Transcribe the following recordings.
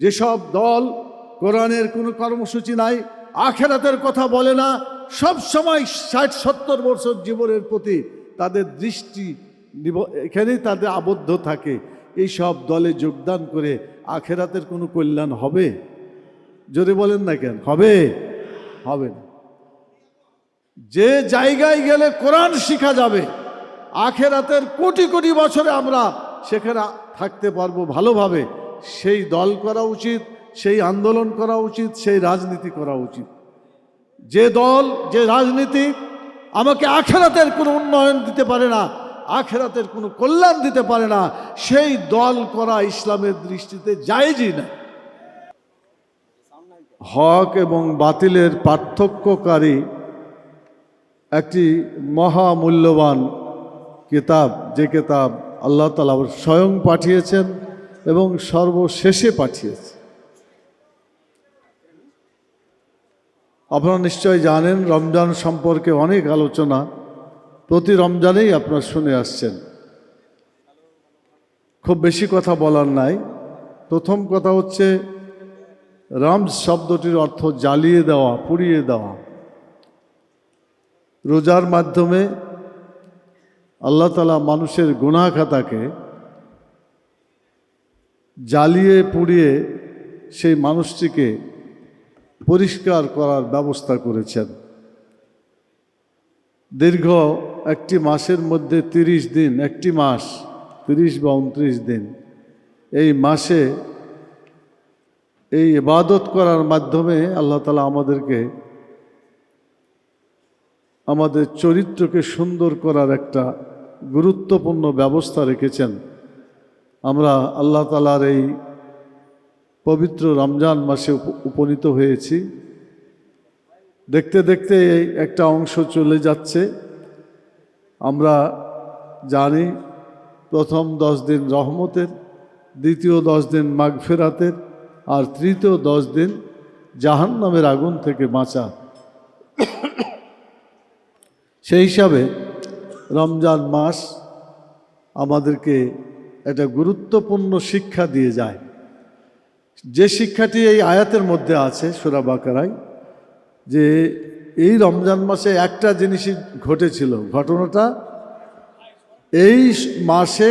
যেসব দল কোরআনের কোনো কর্মসূচি নাই, আখেরাতের কথা বলে না, সব সময় 60-70 বছর জীবনের প্রতি তাদের দৃষ্টি এখানেই তাদের আবদ্ধ থাকে, এই সব দলে যোগদান করে আখেরাতের কোনো কল্যাণ হবে? জোরে বলেন না কেন? হবে? হবে না। যে জায়গায় গেলে কোরআন শিখা যাবে, আখেরাতের কোটি কোটি বছরে আমরা সেখানে থাকতে পারবো ভালোভাবে, সেই দল করা উচিত, সেই আন্দোলন করা উচিত, সেই রাজনীতি করা উচিত। যে দল, যে রাজনীতি আমাকে আখেরাতের কোনো উন্নয়ন দিতে পারে না, আখেরাতের কোনো কল্যাণ দিতে পারে না, সেই দল করা ইসলামের দৃষ্টিতে জায়েজই না। হক এবং বাতিলের পার্থক্যকারী একটি মহামূল্যবান কিতাব, যে কিতাব আল্লাহ তাআলা স্বয়ং পাঠিয়েছেন এবং সর্বশেষে পাঠিয়েছেন। আপনারা নিশ্চয় জানেন, রমজান সম্পর্কে অনেক আলোচনা প্রতি রমজানেই আপনারা শুনে আসছেন। খুব বেশি কথা বলার নাই। প্রথম কথা হচ্ছে, রমজ শব্দটির অর্থ জ্বালিয়ে দেওয়া, পুড়িয়ে দেওয়া। রোজার মাধ্যমে আল্লাহ তাআলা মানুষের গুনাহ খাতাকে জ্বালিয়ে পুড়িয়ে সেই মানুষটিকে পরিষ্কার করার ব্যবস্থা করেছেন। দীর্ঘ একটি মাসের মধ্যে 30 দিন, একটি মাস 30 বা 29 দিন, এই মাসে এই ইবাদত করার মাধ্যমে আল্লাহ তাআলা আমাদেরকে, আমাদের চরিত্রকে সুন্দর করার একটা গুরুত্বপূর্ণ ব্যবস্থা রেখেছেন। আমরা আল্লাহ তাআলার এই পবিত্র রমজান মাসে উপনীত হয়েছি। দেখতে দেখতে এই একটা অংশ চলে যাচ্ছে। আমরা জানি প্রথম 10 দিন রহমতের, দ্বিতীয় 10 দিন মাগফিরাতের, আর তৃতীয় 10 দিন জাহান্নামের আগুন থেকে বাঁচা। সেই হিসাবে রমজান মাস আমাদেরকে একটা গুরুত্বপূর্ণ শিক্ষা দিয়ে যায়, যে শিক্ষাটি এই আয়াতের মধ্যে আছে সূরা বাকারায়, যে এই রমজান মাসে একটা জিনিসই ঘটেছিল। ঘটনাটা, এই মাসে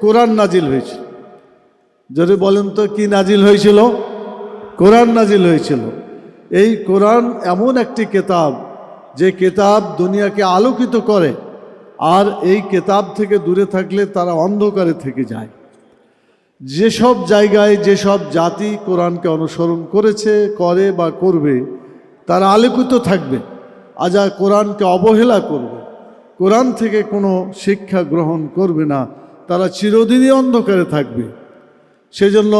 কোরআন নাজিল হয়েছিল। যদি বলেন তো কি নাজিল হয়েছিল? কোরআন নাজিল হয়েছিল। এই কোরআন এমন একটি কিতাব, যে কিতাব দুনিয়াকে আলোকিত করে, আর এই কিতাব থেকে দূরে থাকলে তারা অন্ধকারে থেকে যায়। যেসব জায়গায় যেসব জাতি কোরআনকে অনুসরণ করেছে, করে বা করবে, তারা আলোকিত থাকবে। আর যারা কোরআনকে অবহেলা করবে, কোরআন থেকে কোনো শিক্ষা গ্রহণ করবে না, তারা চিরদিনই অন্ধকারে থাকবে। সেজন্য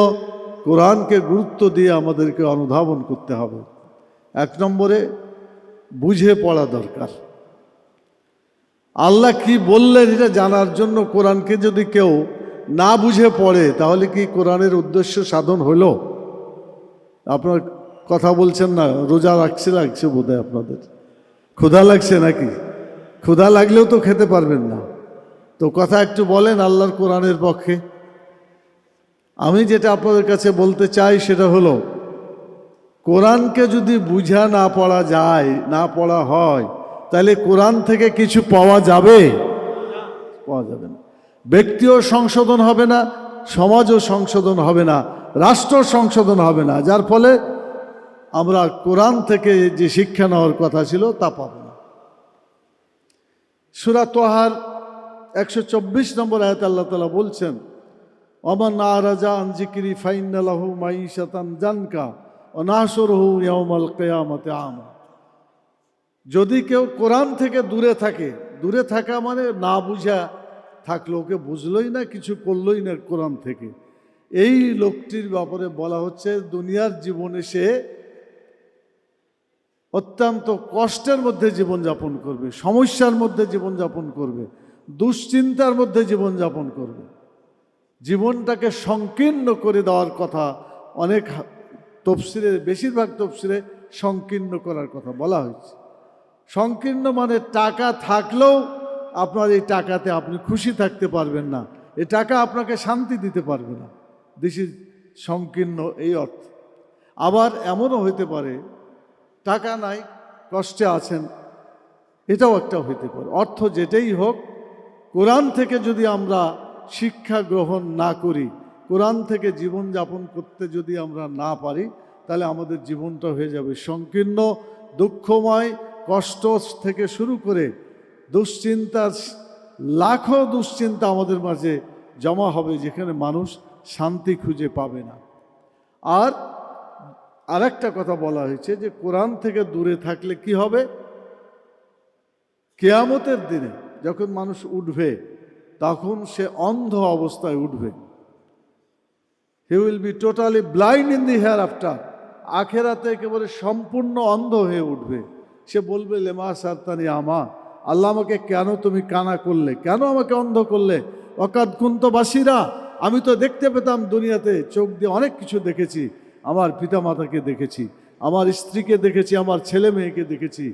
কোরআনকে গুরুত্ব দিয়ে আমাদেরকে অনুধাবন করতে হবে। 1 নম্বরে বুঝে পড়া দরকার। আল্লাহ কি বললেন এটা জানার জন্য কোরআনকে যদি কেউ না বুঝে পড়ে, তাহলে কি কোরআনের উদ্দেশ্য সাধন হলো? আপনার কথা বলছেন না, রোজা লাগছে বোধহয় আপনাদের। ক্ষুধা লাগছে নাকি? ক্ষুধা লাগলেও তো খেতে পারবেন না। তো কথা একটু বলেন আল্লাহর কোরআনের পক্ষে। আমি যেটা আপনাদের কাছে বলতে চাই সেটা হলো, কোরআনকে যদি বুঝা না পড়া যায়, না পড়া হয়, তাহলে কোরআন থেকে কিছু পাওয়া যাবে? পাওয়া যাবে না। ব্যক্তিও সংশোধন হবে না, সমাজও সংশোধন হবে না, রাষ্ট্র সংশোধন হবে না, যার ফলে আমরা কোরআন থেকে যে শিক্ষা নেওয়ার কথা ছিল তা পাব না। সূরা তাহার 124 নম্বর আয়াতে আল্লাহ তাআলা বলছেন, ওমান আরাজা আন যিকরি ফাইন্না লাহু মাঈশাতান জানকা ওয়া নাহশুরুহু ইয়াওমাল কিয়ামাতি আমা। যদি কেউ কোরআন থেকে দূরে থাকে, দূরে থাকা মানে না বুঝা থাকলো, ওকে বুঝলোই না, কিছু করলোই না কোরআন থেকে, এই লোকটির ব্যাপারে বলা হচ্ছে দুনিয়ার জীবনে সে অত্যন্ত কষ্টের মধ্যে জীবনযাপন করবে, সমস্যার মধ্যে জীবনযাপন করবে, দুশ্চিন্তার মধ্যে জীবনযাপন করবে। জীবনটাকে সংকীর্ণ করে দেওয়ার কথা অনেক তফসিরে, বেশিরভাগ তফসিরে সংকীর্ণ করার কথা বলা হয়েছে। সংকীর্ণ মানে টাকা থাকলেও আপনার এই টাকাতে আপনি খুশি থাকতে পারবেন না, এই টাকা আপনাকে শান্তি দিতে পারবে না। দিস ইজ সংকীর্ণ এই অর্থ। আবার এমনও হইতে পারে টাকা নাই, কষ্টে আছেন, এটাও একটা হইতে পারে। অর্থ যেটাই হোক, কোরআন থেকে যদি আমরা শিক্ষা গ্রহণ না করি, কোরআন থেকে জীবনযাপন করতে যদি আমরা না পারি, তাহলে আমাদের জীবনটা হয়ে যাবে সংকীর্ণ, দুঃখময়, কষ্ট থেকে শুরু করে দুশ্চিন্তার লাখো দুশ্চিন্তা আমাদের মাঝে জমা হবে, যেখানে মানুষ শান্তি খুঁজে পাবে না। আর আরেকটা কথা বলা হয়েছে যে কোরআন থেকে দূরে থাকলে কি হবে? কিয়ামতের দিনে যখন মানুষ উঠবে, তখন সে অন্ধ অবস্থায় উঠবে। He will be totally blind in the hair after. আখেরাতে একেবারে সম্পূর্ণ অন্ধ হয়ে উঠবে। সে বলবে, লেমা সারতানি আমা, আল্লাহ আমাকে কেন তুমি কানা করলে, কেন আমাকে অন্ধ করলে? অকাদ কুন্ত বাসিরা, আমি তো দেখতে পেতাম দুনিয়াতে, চোখ দিয়ে অনেক কিছু দেখেছি, আমার পিতামাতাকে দেখেছি, আমার স্ত্রীকে দেখেছি, আমার ছেলে মেয়েকে দেখেছি,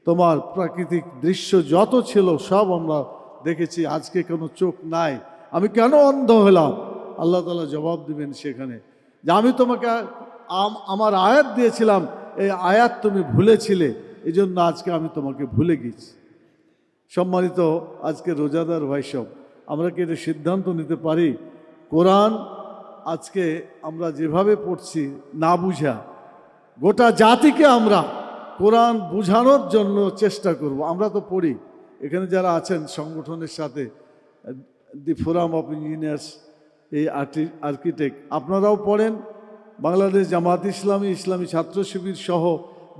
তোমার প্রাকৃতিক দৃশ্য যত ছিল সব আমরা দেখেছি, আজকে কোনো চোখ নাই, আমি কেন অন্ধ হলাম? আল্লাহ তাআলা জবাব দিবেন সেখানে যে আমি তোমাকে আমার আয়াত দিয়েছিলাম, এই আয়াত তুমি ভুলেছিলে, এই জন্য আজকে আমি তোমাকে ভুলে গেছি। সম্মানিত আজকে রোজাদার ভাইসব, আমরা কি এটা সিদ্ধান্ত নিতে পারি, কোরআন আজকে আমরা যেভাবে পড়ছি না বুঝা, গোটা জাতিকে আমরা কোরআন বুঝানোর জন্য চেষ্টা করব। আমরা তো পড়ি, এখানে যারা আছেন সংগঠনের সাথে, দি ফোরাম অফ ইঞ্জিনিয়ার্স, এই আর্কিটেক্ট, আপনারাও পড়েন, বাংলাদেশ জামাত ইসলামী, ইসলামী ছাত্র শিবির সহ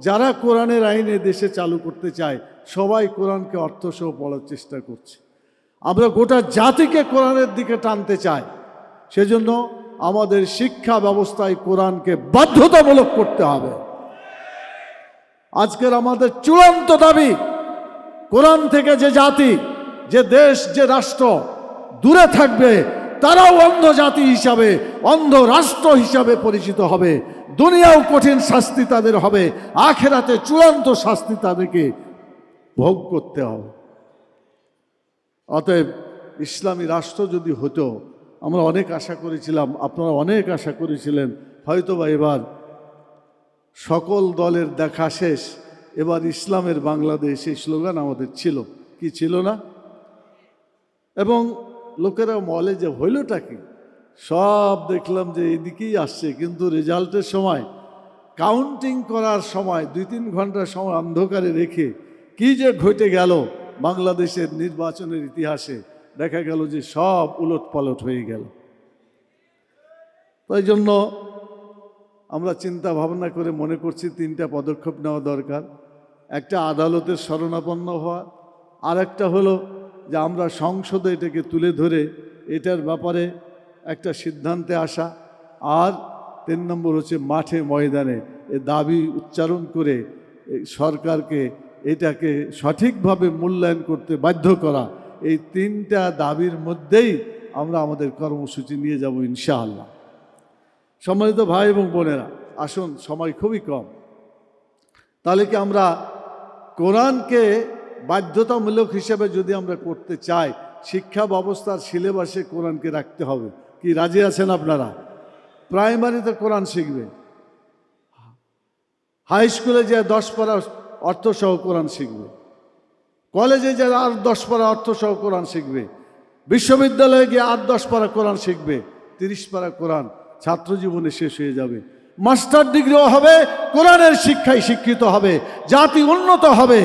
যারা কোরআনের আইনে দেশে চালু করতে চায়, সবাই কোরআনকে অর্থসহ পড়ার চেষ্টা করছে। আমরা গোটা জাতিকে কোরআনের দিকে টানতে চাই, সেজন্য আমাদের শিক্ষা ব্যবস্থায় কোরআনকে বাধ্যতামূলক করতে হবে। আজকের আমাদের চূড়ান্ত দাবি, কোরআন থেকে যে জাতি, যে দেশ, যে রাষ্ট্র দূরে থাকবে, তারাও অন্ধ জাতি হিসাবে, অন্ধ রাষ্ট্র হিসাবে পরিচিত হবে। দুনিয়াও কঠিন শাস্তি তাদের হবে, আখেরাতে চূড়ান্ত শাস্তি তাদেরকে ভোগ করতে হবে। অতএব ইসলামী রাষ্ট্র যদি হতো, আমরা অনেক আশা করেছিলাম, আপনারা অনেক আশা করেছিলেন, হয়তোবা এবার সকল দলের দেখা শেষ, এবার ইসলামের বাংলাদেশ, এই স্লোগান আমাদের ছিল, কি ছিল না? এবং লোকেরা বলে যে হইলটা কি, সব দেখলাম যে এদিকেই আসছে, কিন্তু রেজাল্টের সময়, কাউন্টিং করার সময় 2-3 ঘন্টার সময় অন্ধকারে রেখে কি যে ঘটে গেল বাংলাদেশের নির্বাচনের ইতিহাসে, দেখা গেল যে সব উলট পালট হয়ে গেল। তাই জন্য আমরা চিন্তা ভাবনা করে মনে করছি 3টা পদক্ষেপ নেওয়া দরকার। একটা আদালতের শরণাপন্ন হওয়া, আর একটা হলো যে আমরা সংসদে এটাকে তুলে ধরে এটার ব্যাপারে একটা সিদ্ধান্তে আসা, আর 3 নম্বর হচ্ছে মাঠে ময়দানে এ দাবি উচ্চারণ করে সরকারকে এটাকে সঠিকভাবে মূল্যায়ন করতে বাধ্য করা। এই 3টা দাবির মধ্যেই আমরা আমাদের কর্মসূচি নিয়ে যাব ইনশাআল্লাহ। সম্মানিত ভাই এবং বোনেরা, আসুন, সময় খুবই কম, তাহলে কি আমরা কোরআনকে বাধ্যতামূলক হিসেবে যদি আমরা করতে চাই, শিক্ষা ব্যবস্থার সিলেবাসে কোরআনকে রাখতে হবে। কি রাজি আছেন আপনারা? প্রাইমারিতে কোরআন শিখবে, হাই স্কুলে যে 10 পারা অর্থসহ কোরআন শিখবে, কলেজে যে আর 10 পারা অর্থসহ কোরআন শিখবে, বিশ্ববিদ্যালয়ে গিয়ে আর 10 পারা কোরআন শিখবে, 30 পারা কোরআন ছাত্র জীবনে শেষ হয়ে যাবে। মাস্টার ডিগ্রিও হবে, কোরআনের শিক্ষায় শিক্ষিত হবে, জাতি উন্নত হবে।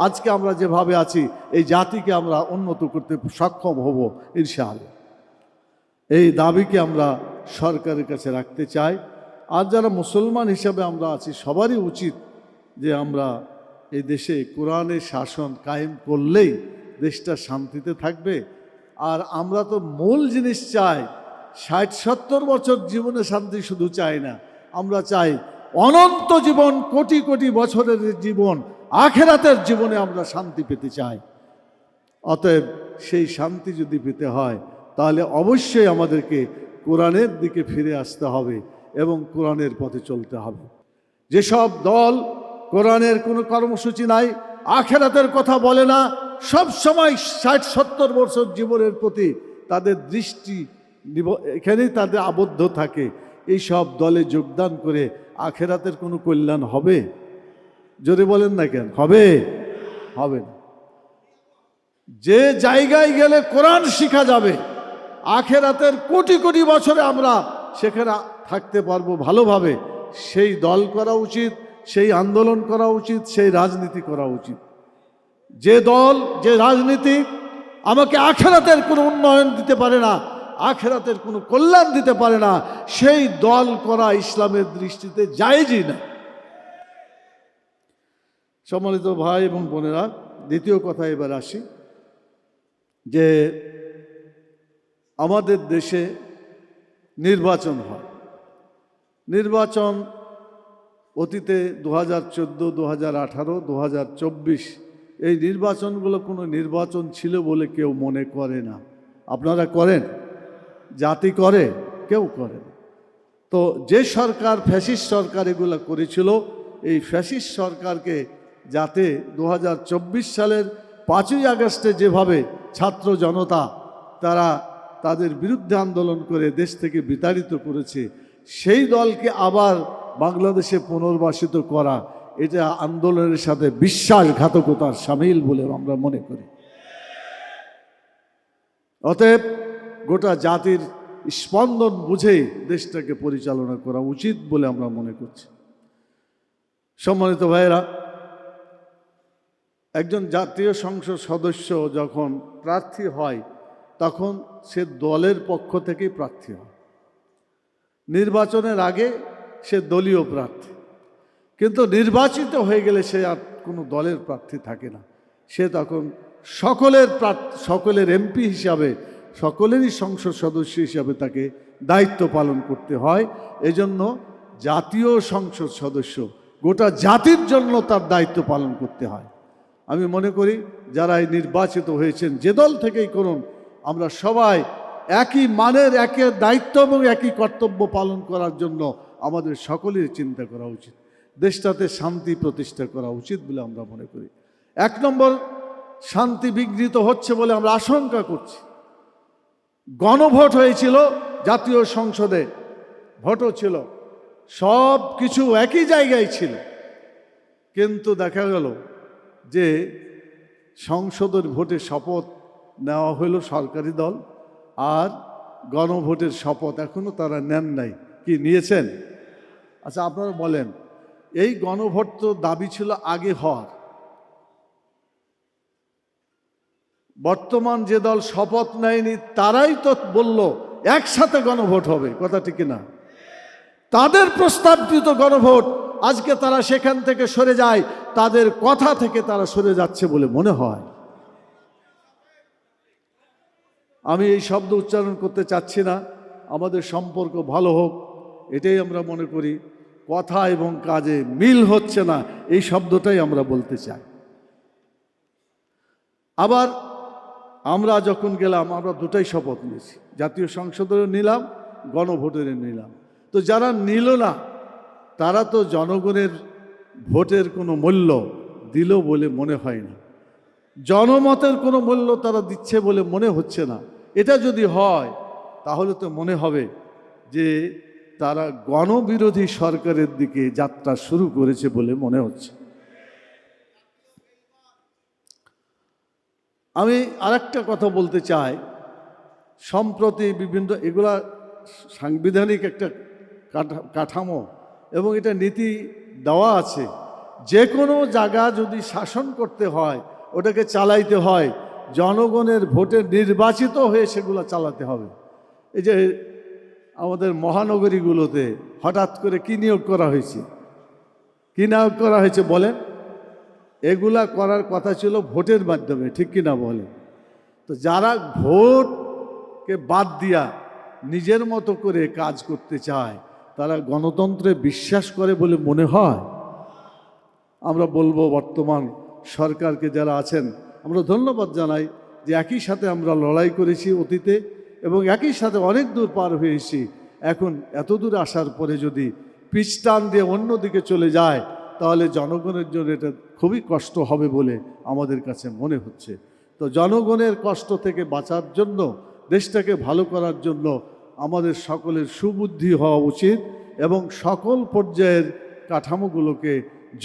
আজকে আমরা যেভাবে আছি, এই জাতিকে আমরা উন্নত করতে সক্ষম হব ইনশাআল্লাহ। এই দাবিকে আমরা সরকারের কাছে রাখতে চাই। আর যারা মুসলমান হিসাবে আমরা আছি, সবারই উচিত যে আমরা এই দেশে কোরআনের শাসন কায়েম করলেই দেশটা শান্তিতে থাকবে। আর আমরা তো মূল জিনিস চাই, 60-70 বছর জীবনে শান্তি শুধু চাই না, আমরা চাই অনন্ত জীবন, কোটি কোটি বছরের জীবন, আখেরাতের জীবনে আমরা শান্তি পেতে চাই। অতএব সেই শান্তি যদি পেতে হয়, তাহলে অবশ্যই আমাদেরকে কোরআনের দিকে ফিরে আসতে হবে এবং কোরআনের পথে চলতে হবে। যেসব দল কোরআনের কোনো কর্মসূচি নাই, আখেরাতের কথা বলে না, সব সময় 60-70 বছর জীবনের প্রতি তাদের দৃষ্টি এখানেই তাদের আবদ্ধ থাকে, এই সব দলে যোগদান করে আখেরাতের কোনো কল্যাণ হবে? জোরে বলেন না কেন? হবে? হবে না। যে জায়গায় গেলে কোরআন শিখা যাবে, আখেরাতের কোটি কোটি বছরে আমরা সেখানে থাকতে পারবো ভালোভাবে, সেই দল করা উচিত, সেই আন্দোলন করা উচিত, সেই রাজনীতি করা উচিত। যে দল, যে রাজনীতি আমাকে আখেরাতের কোনো উন্নয়ন দিতে পারে না, আখেরাতের কোনো কল্যাণ দিতে পারে না, সেই দল করা ইসলামের দৃষ্টিতে জায়েজই না। সম্মানিত ভাই এবং বোনেরা, দ্বিতীয় কথা এবার আসি যে আমাদের দেশে নির্বাচন হয়। নির্বাচন অতীতে 2014, 2018, 2024 এই নির্বাচনগুলো কোনো নির্বাচন ছিল বলে কেউ মনে করে না। আপনারা করেন? জাতি করে? কেউ করে না। তো যে সরকার, ফ্যাসিস্ট সরকার এগুলো করেছিল, এই ফ্যাসিস্ট সরকারকে যাতে 2024 সালের 5ই আগস্টে যেভাবে ছাত্র জনতা তারা তাদের বিরুদ্ধে আন্দোলন করে দেশ থেকে বিতাড়িত করেছে, সেই দলকে আবার বাংলাদেশে পুনর্বাসিত করা, এটা আন্দোলনের সাথে বিশ্বাসঘাতকতার সামিল বলে আমরা মনে করি। অতএব গোটা জাতির স্পন্দন বুঝেই দেশটাকে পরিচালনা করা উচিত বলে আমরা মনে করছি। সম্মানিত ভাইয়েরা, একজন জাতীয় সংসদ সদস্য যখন প্রার্থী হয় তখন সে দলের পক্ষ থেকেই প্রার্থী হয়। নির্বাচনের আগে সে দলীয় প্রার্থী, কিন্তু নির্বাচিত হয়ে গেলে সে আর কোনো দলের প্রার্থী থাকে না। সে তখন সকলের এমপি হিসাবে, সকলেরই সংসদ সদস্য হিসাবে তাকে দায়িত্ব পালন করতে হয়। এজন্য জাতীয় সংসদ সদস্য গোটা জাতির জন্য তার দায়িত্ব পালন করতে হয়। আমি মনে করি যারা এই নির্বাচিত হয়েছেন, যে দল থেকেই করুন, আমরা সবাই একই মানের, একই দায়িত্ব এবং একই কর্তব্য পালন করার জন্য আমাদের সকলের চিন্তা করা উচিত। দেশটাতে শান্তি প্রতিষ্ঠা করা উচিত বলে আমরা মনে করি। 1 নম্বর, শান্তি বিঘ্নিত হচ্ছে বলে আমরা আশঙ্কা করছি। গণভোট হয়েছিল, জাতীয় সংসদে ভোটও ছিল, সব কিছু একই জায়গায় ছিল, কিন্তু দেখা গেল যে সংসদের ভোটে শপথ নেওয়া হলো সরকারি দল, আর গণভোটের শপথ এখনো তারা নেন নাই। কি নিয়েছেন? আচ্ছা আপনারা বলেন, এই গণভোট তো দাবি ছিল আগে হওয়ার, বর্তমান যে দল শপথ নেয়নি তারাই তো বলল একসাথে গণভোট হবে, কথা ঠিক না? তাদের প্রস্তাবিত গণভোট আজকে তারা সেখান থেকে সরে যায়, তাদের কথা থেকে তারা সরে যাচ্ছে বলে মনে হয়। আমি এই শব্দ উচ্চারণ করতে চাচ্ছি না, আমাদের সম্পর্ক ভালো হোক এটাই আমরা মনে করি। কথা এবং কাজে মিল হচ্ছে না, এই শব্দটাই আমরা বলতে চাই। আবার আমরা যখন গেলাম, আমরা দুটাই শপথ নিয়েছি, জাতীয় সংসদেরও নিলাম, গণভোটেরও নিলাম। তো যারা নিল না তারা তো জনগণের ভোটের কোনো মূল্য দিল বলে মনে হয় না, জনমতের কোনো মূল্য তারা দিচ্ছে বলে মনে হচ্ছে না। এটা যদি হয় তাহলে তো মনে হবে যে তারা গণবিরোধী সরকারের দিকে যাত্রা শুরু করেছে বলে মনে হচ্ছে। আমি আরেকটা কথা বলতে চাই, সম্প্রতি বিভিন্ন এগুলা সাংবিধানিক একটা কাঠামো এবং এটা নীতি দেওয়া আছে, যে কোনো জায়গা যদি শাসন করতে হয়, ওটাকে চালাইতে হয়, জনগণের ভোটে নির্বাচিত হয়ে সেগুলো চালাতে হবে। এই যে আমাদের মহানগরীগুলোতে হঠাৎ করে কি নিয়োগ করা হয়েছে, কি নিয়োগ করা হয়েছে বলেন? এগুলা করার কথা ছিল ভোটের মাধ্যমে, ঠিক কিনা বলেন? তো যারা ভোটকে বাদ দিয়া নিজের মতো করে কাজ করতে চায়, তারা গণতন্ত্রে বিশ্বাস করে বলে মনে হয়? আমরা বলবো বর্তমান সরকারকে যারা আছেন, আমরা ধন্যবাদ জানাই যে একই সাথে আমরা লড়াই করেছি অতীতে এবং একই সাথে অনেক দূর পার হয়েছি। এখন এত দূর আসার পরে যদি পিছ টান দিয়ে অন্যদিকে চলে যায়, তাহলে জনগণের জন্য এটা খুবই কষ্ট হবে বলে আমাদের কাছে মনে হচ্ছে। তো জনগণের কষ্ট থেকে বাঁচার জন্য, দেশটাকে ভালো করার জন্য আমাদের সকলের সুবুদ্ধি হওয়া উচিত এবং সকল পর্যায়ের কাঠামোগুলোকে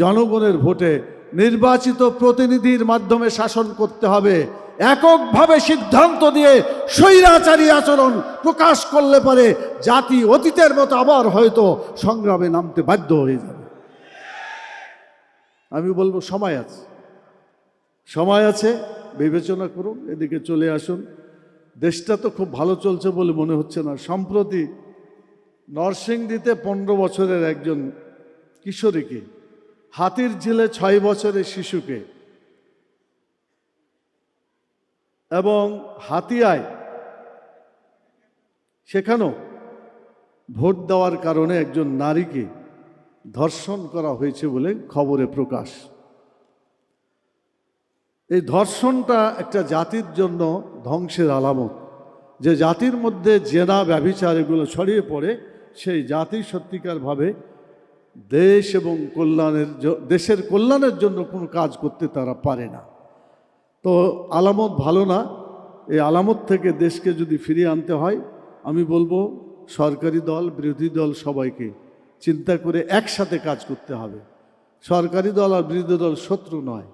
জনগণের ভোটে নির্বাচিত প্রতিনিধির মাধ্যমে শাসন করতে হবে। এককভাবে সিদ্ধান্ত দিয়ে স্বৈরাচারী আচরণ প্রকাশ করলে পারে জাতি অতীতের মতো আবার হয়তো সংগ্রামে নামতে বাধ্য হয়ে যাবে। আমি বলবো সময় আছে, সময় আছে, বিবেচনা করুন, এদিকে চলে আসুন। দেশটা তো খুব ভালো চলছে বলে মনে হচ্ছে না। সম্প্রতি নরসিংদীতে 15 বছরের একজন কিশোরীকে, হাতির ঝিলে 6 বছরের শিশুকে এবং হাতিয়ায় সেখানেও ভোট দেওয়ার কারণে একজন নারীকে ধর্ষণ করা হয়েছে বলে খবরে প্রকাশ। এই ধর্ষণটা একটা জাতির জন্য ধ্বংসের আলামত। যে জাতির মধ্যে জেনা ব্যভিচার এগুলো ছড়িয়ে পড়ে, সেই জাতি সত্যিকারভাবে দেশ এবং দেশের কল্যাণের জন্য কোনো কাজ করতে তারা পারে না। তো আলামত ভালো না। এই আলামত থেকে দেশকে যদি ফিরিয়ে আনতে হয়, আমি বলবো সরকারি দল, বিরোধী দল সবাইকে চিন্তা করে একসাথে কাজ করতে হবে। সরকারি দল আর বিরোধী দল শত্রু নয়,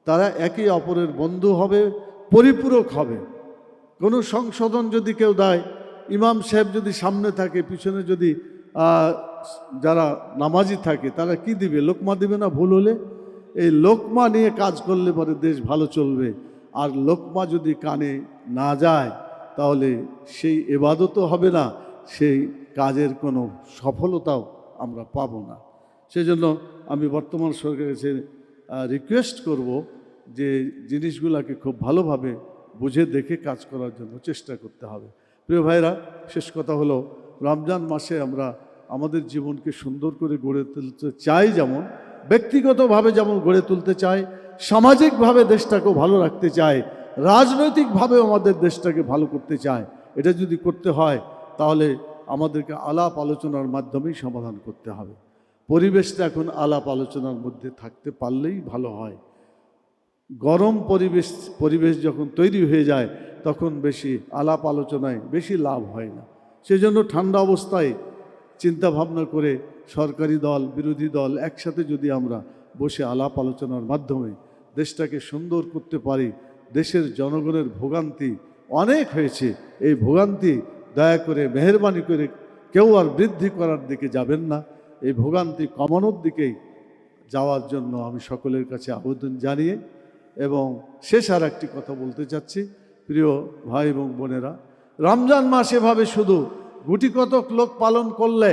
তারা একে অপরের বন্ধু হবে, পরিপূরক হবে। কোনো সংশোধন যদি কেউ দেয়, ইমাম সাহেব যদি সামনে থাকে, পিছনে যদি যারা নামাজি থাকে, তারা কি দিবে? লোকমা দিবে না ভুল হলে? এই লোকমা নিয়ে কাজ করলে পরে দেশ ভালো চলবে। আর লোকমা যদি কানে না যায়, তাহলে সেই ইবাদতও হবে না, সেই কাজের কোনো সফলতাও আমরা পাব না। সেজন্য আমি বর্তমান সরকারের কাছে রিকোয়েস্ট করব যে জিনিসগুলোকে খুব ভালোভাবে বুঝে দেখে কাজ করার জন্য চেষ্টা করতে হবে। প্রিয় ভাইরা, শেষ কথা হলো, রমজান মাসে আমরা আমাদের জীবনকে সুন্দর করে গড়ে তুলতে চাই, যেমন ব্যক্তিগতভাবে যেমন গড়ে তুলতে চাই, সামাজিকভাবে দেশটাকেও ভালো রাখতে চাই, রাজনৈতিকভাবেও আমাদের দেশটাকে ভালো করতে চাই। এটা যদি করতে হয় তাহলে আমাদেরকে আলাপ আলোচনার মাধ্যমেই সমাধান করতে হবে। পরিবেশটা এখন আলাপ আলোচনার মধ্যে থাকতে পারলেই ভালো হয়। গরম পরিবেশ যখন তৈরি হয়ে যায়, তখন বেশি আলাপ আলোচনায় বেশি লাভ হয় না। সেজন্য ঠান্ডা অবস্থায় চিন্তা ভাবনা করে সরকারি দল, বিরোধী দল একসাথে যদি আমরা বসে আলাপ আলোচনার মাধ্যমে দেশটাকে সুন্দর করতে পারি। দেশের জনগণের ভোগান্তি অনেক হয়েছে, এই ভোগান্তি দয়া করে মেহেরবানি করে কেউ আর বৃদ্ধি করার দিকে যাবেন না, এই ভোগান্তি কমানোর দিকেই যাওয়ার জন্য আমি সকলের কাছে আবেদন জানিয়ে এবং শেষ আর একটি কথা বলতে চাচ্ছি। প্রিয় ভাই এবং বোনেরা, রমজান মাস এভাবে শুধু গুটি কতক লোক পালন করলে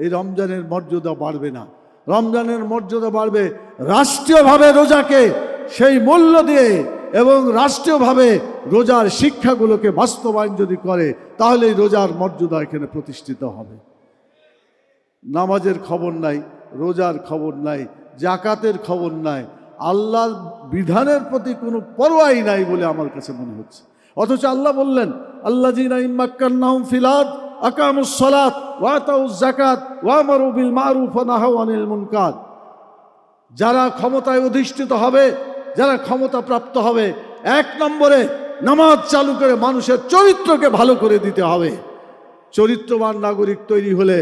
এই রমজানের মর্যাদা বাড়বে না। রমজানের মর্যাদা বাড়বে রাষ্ট্রীয়ভাবে রোজাকে সেই মূল্য দিয়ে এবং রাষ্ট্রীয়ভাবে রোজার শিক্ষাগুলোকে বাস্তবায়ন যদি করে, তাহলে এই রোজার মর্যাদা এখানে প্রতিষ্ঠিত হবে। নামাজের খবর নাই, রোজার খবর নাই, জাকাতের খবর নাই, আল্লাহর বিধানের প্রতি কোনো পরোয়াই নাই বলে আমার কাছে মনে হচ্ছে। অথচ আল্লাহ বললেন, আল্লাযীনা ইম্মাক্কান্নাহুম ফিল আরদ আকামুস সালাত ওয়া আতাউজ যাকাত ওয়া আমারু বিল মারুফ ওয়া নাহাউ আনিল মুনকার। যারা ক্ষমতায় অধিষ্ঠিত হবে, যারা ক্ষমতা প্রাপ্ত হবে, 1 নম্বরে নামাজ চালু করে মানুষের চরিত্রকে ভালো করে দিতে হবে। চরিত্রবান নাগরিক তৈরি হলে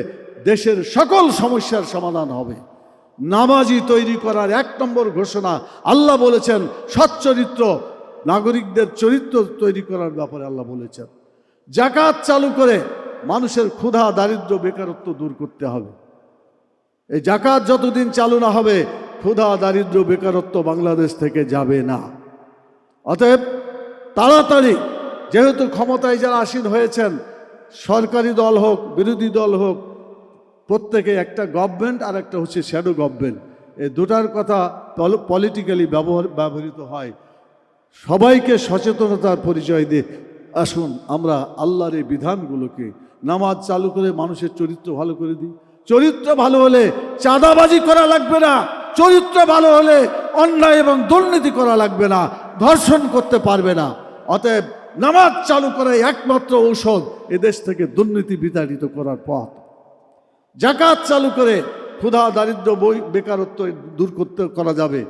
দেশের সকল সমস্যার সমাধান হবে। নামাজি তৈরি করার 1 নম্বর ঘোষণা আল্লাহ বলেছেন, সচ্চরিত্র নাগরিকদের চরিত্র তৈরি করার ব্যাপারে আল্লাহ বলেছেন। যাকাত চালু করে মানুষের ক্ষুধা, দারিদ্র, বেকারত্ব দূর করতে হবে। এই যাকাত যতদিন চালু না হবে, ক্ষুধা, দারিদ্র, বেকারত্ব বাংলাদেশ থেকে যাবে না। অতএব তাড়াতাড়ি, যেহেতু ক্ষমতায় যারা আসীন হয়েছেন, সরকারি দল হোক, বিরোধী দল হোক, প্রত্যেকে একটা গভর্নমেন্ট আর একটা হচ্ছে শ্যাডো গভর্নমেন্ট, এই দুটার কথা পলিটিক্যালি ব্যবহৃত হয়। সবাইকে সচেতনতার পরিচয় দিয়ে আসুন আমরা আল্লাহর এই বিধানগুলোকে নামাজ চালু করে মানুষের চরিত্র ভালো করে দিই। চরিত্র ভালো হলে চাঁদাবাজি করা লাগবে না, চরিত্র ভালো হলে অন্যায় এবং দুর্নীতি করা লাগবে না, ধর্ষণ করতে পারবে না। অতএব নামাজ চালু করাই একমাত্র ঔষধ এদেশ থেকে দুর্নীতি বিতাড়িত করার পথ। যাকাত চালু করে ক্ষুধা, দারিদ্র, বেকারত্ব দূর করা যাবে।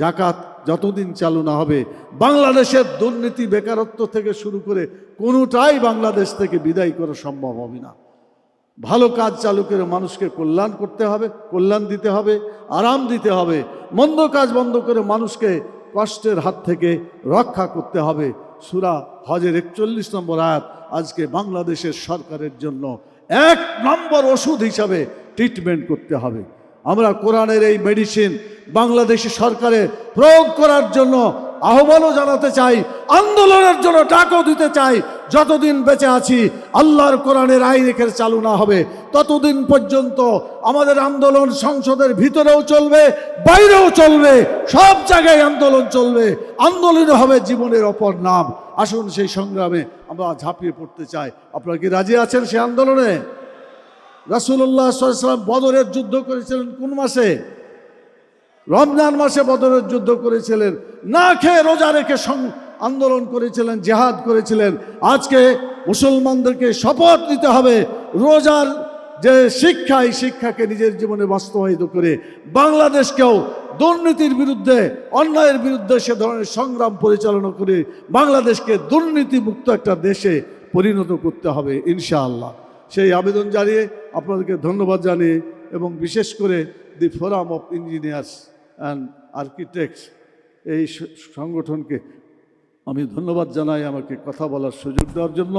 জাকাত যতদিন চালু না হবে বাংলাদেশের দুর্নীতি বেকারত্ব থেকে শুরু করে কোনোটাই বাংলাদেশ থেকে বিদায় করা সম্ভব হবে না। ভালো কাজ চালু করে মানুষকে কল্যাণ করতে হবে, কল্যাণ দিতে হবে, আরাম দিতে হবে। মন্দ কাজ বন্ধ করে মানুষকে কষ্টের হাত থেকে রক্ষা করতে হবে। সূরা হজের 41 নম্বর আয়াত আজকে বাংলাদেশের সরকারের জন্য 1 নম্বর ওষুধ হিসাবে ট্রিটমেন্ট করতে হবে। আমরা কোরআনের এই মেডিসিন বাংলাদেশি সরকারের প্রয়োগ করার জন্য আহ্বানও জানাতে চাই, আন্দোলনের জন্য ডাকও দিতে চাই। যতদিন বেঁচে আছি আল্লাহর কোরআনের আইন এখানে চালু না হবে ততদিন পর্যন্ত আমাদের আন্দোলন সংসদের ভিতরেও চলবে, বাইরেও চলবে, সব জায়গায় আন্দোলন চলবে। আন্দোলন হবে জীবনের অপর নাম। আসুন সেই সংগ্রামে আমরা ঝাঁপিয়ে পড়তে চাই। আপনারা কি রাজি আছেন সেই আন্দোলনে? রাসূলুল্লাহ সাল্লাল্লাহু আলাইহি ওয়াসাল্লাম বদরের যুদ্ধ করেছিলেন কোন মাসে? রমজান মাসে বদরের যুদ্ধ করেছিলেন। না খেয়ে রোজা রেখে আন্দোলন করেছিলেন, জিহাদ করেছিলেন। আজকে মুসলমানদেরকে শপথ নিতে হবে রোজার যে শিক্ষা, এই শিক্ষাকে নিজের জীবনে বাস্তবায়িত করে বাংলাদেশকেও দুর্নীতির বিরুদ্ধে, অন্যায়ের বিরুদ্ধে সে ধরনের সংগ্রাম পরিচালনা করে বাংলাদেশকে দুর্নীতিমুক্ত একটা দেশে পরিণত করতে হবে ইনশাআল্লাহ। সেই আবেদন জানিয়ে আপনাদেরকে ধন্যবাদ জানিয়ে এবং বিশেষ করে the forum of engineers and architects এই সংগঠনকে আমি ধন্যবাদ জানাই আমাকে কথা বলার সুযোগ দেওয়ার জন্য।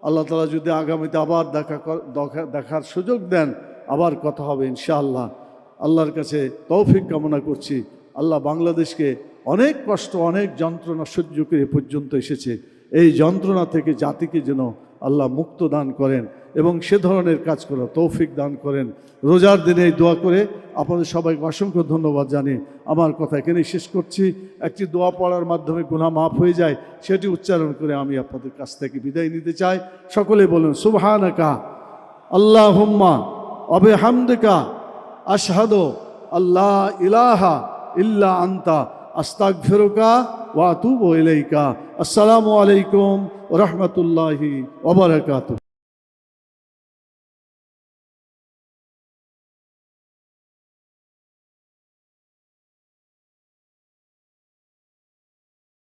আল্লাহ তাআলা যদি আগামীতে আবার দেখার সুযোগ দেন আবার কথা হবে ইনশাআল্লাহ। আল্লাহর কাছে তৌফিক কামনা করছি। আল্লাহ বাংলাদেশকে অনেক কষ্ট, অনেক যন্ত্রণা সহ্য করে পর্যন্ত এসেছে। এই যন্ত্রণা থেকে জাতিকে যেন আল্লাহ মুক্ত দান করেন এবং সে ধরনের কাজ করা তৌফিক দান করেন। রোজার দিনে এই দোয়া করে আপনাদের সবাইকে অসংখ্য ধন্যবাদ জানিয়ে আমার কথা এখানেই শেষ করছি। একটি দোয়া পড়ার মাধ্যমে গুনাহ মাফ হয়ে যায়, সেটি উচ্চারণ করে আমি আপনাদের কাছ থেকে বিদায় নিতে চাই। সকলে বলুন সুবহানাকা আল্লাহুম্মা ওয়া বিহামদিকা আশহাদু আল্লা ইলাহা ইল্লা আনতা আস্তাগফিরুকা ওয়া আতুবু ইলাইকা। আসসালামু আলাইকুম ওয়া রাহমাতুল্লাহি ওয়া বারাকাতুহু।